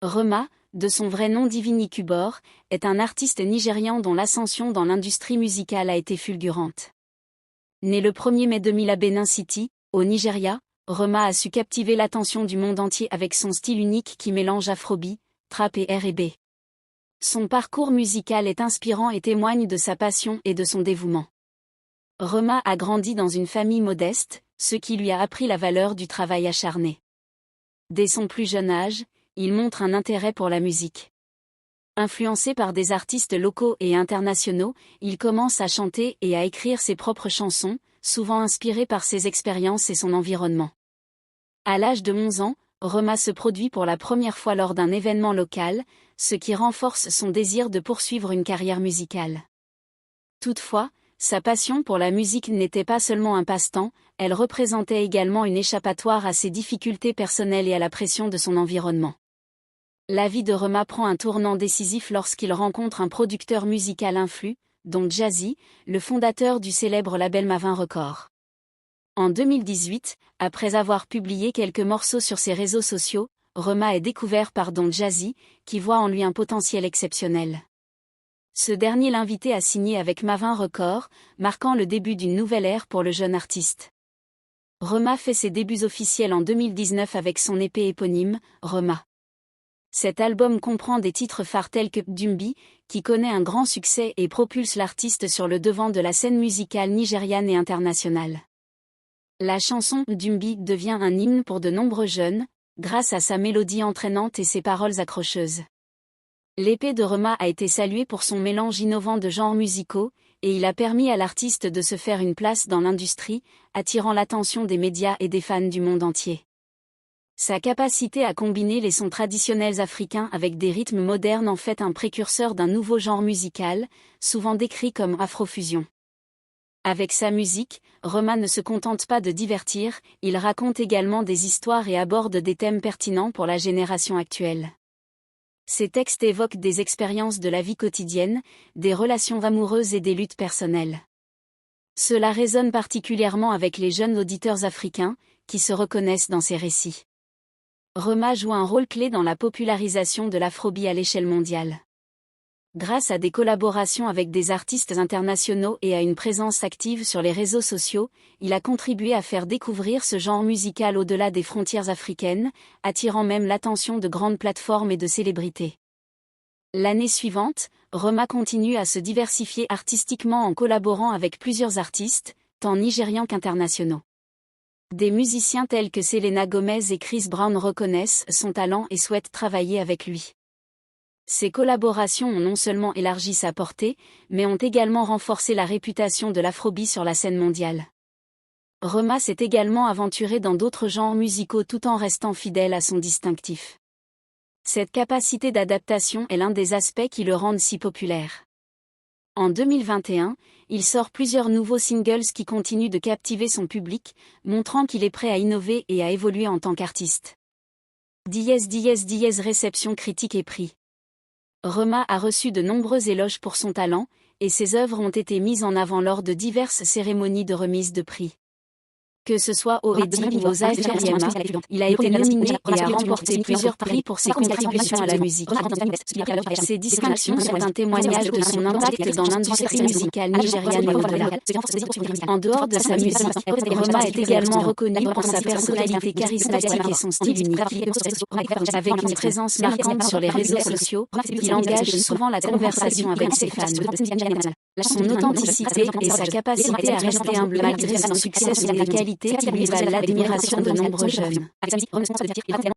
Rema, de son vrai nom Divini Kubor, est un artiste nigérian dont l'ascension dans l'industrie musicale a été fulgurante. Né le 1er mai 2000 à Benin City, au Nigeria, Rema a su captiver l'attention du monde entier avec son style unique qui mélange afrobeat, trap et R&B. Son parcours musical est inspirant et témoigne de sa passion et de son dévouement. Rema a grandi dans une famille modeste, ce qui lui a appris la valeur du travail acharné. Dès son plus jeune âge, il montre un intérêt pour la musique. Influencé par des artistes locaux et internationaux, il commence à chanter et à écrire ses propres chansons, souvent inspirées par ses expériences et son environnement. À l'âge de 11 ans, Rema se produit pour la première fois lors d'un événement local, ce qui renforce son désir de poursuivre une carrière musicale. Toutefois, sa passion pour la musique n'était pas seulement un passe-temps, elle représentait également une échappatoire à ses difficultés personnelles et à la pression de son environnement. La vie de Rema prend un tournant décisif lorsqu'il rencontre un producteur musical influent, Don Jazzy, le fondateur du célèbre label Mavin Records. En 2018, après avoir publié quelques morceaux sur ses réseaux sociaux, Rema est découvert par Don Jazzy, qui voit en lui un potentiel exceptionnel. Ce dernier l'invitait à signer avec Mavin Records, marquant le début d'une nouvelle ère pour le jeune artiste. Rema fait ses débuts officiels en 2019 avec son EP éponyme, Rema. Cet album comprend des titres phares tels que Dumbi, qui connaît un grand succès et propulse l'artiste sur le devant de la scène musicale nigériane et internationale. La chanson Dumbi devient un hymne pour de nombreux jeunes, grâce à sa mélodie entraînante et ses paroles accrocheuses. L'EP de Rema a été salué pour son mélange innovant de genres musicaux, et il a permis à l'artiste de se faire une place dans l'industrie, attirant l'attention des médias et des fans du monde entier. Sa capacité à combiner les sons traditionnels africains avec des rythmes modernes en fait un précurseur d'un nouveau genre musical, souvent décrit comme afrofusion. Avec sa musique, Rema ne se contente pas de divertir, il raconte également des histoires et aborde des thèmes pertinents pour la génération actuelle. Ses textes évoquent des expériences de la vie quotidienne, des relations amoureuses et des luttes personnelles. Cela résonne particulièrement avec les jeunes auditeurs africains, qui se reconnaissent dans ses récits. Rema joue un rôle clé dans la popularisation de l'afrobeat à l'échelle mondiale. Grâce à des collaborations avec des artistes internationaux et à une présence active sur les réseaux sociaux, il a contribué à faire découvrir ce genre musical au-delà des frontières africaines, attirant même l'attention de grandes plateformes et de célébrités. L'année suivante, Rema continue à se diversifier artistiquement en collaborant avec plusieurs artistes, tant nigérians qu'internationaux. Des musiciens tels que Selena Gomez et Chris Brown reconnaissent son talent et souhaitent travailler avec lui. Ces collaborations ont non seulement élargi sa portée, mais ont également renforcé la réputation de l'afrobeat sur la scène mondiale. Rema s'est également aventuré dans d'autres genres musicaux tout en restant fidèle à son distinctif. Cette capacité d'adaptation est l'un des aspects qui le rendent si populaire. En 2021, il sort plusieurs nouveaux singles qui continuent de captiver son public, montrant qu'il est prêt à innover et à évoluer en tant qu'artiste. Réception critique et prix. Rema a reçu de nombreux éloges pour son talent, et ses œuvres ont été mises en avant lors de diverses cérémonies de remise de prix. Que ce soit au Reading ou aux Afriama, il a été nominé et a remporté plusieurs prix pour ses contributions à la musique. Ces distinctions sont un témoignage de son impact dans l'industrie musicale nigériane et au-delà. En dehors de sa musique, Rema est également reconnu pour sa personnalité charismatique et son style unique. Avec une présence marquante sur les réseaux sociaux, il engage souvent la conversation avec ses fans. Son authenticité et sa capacité à rester humble malgré son succès sont des qualités qui lui valent l'admiration de nombreux jeunes.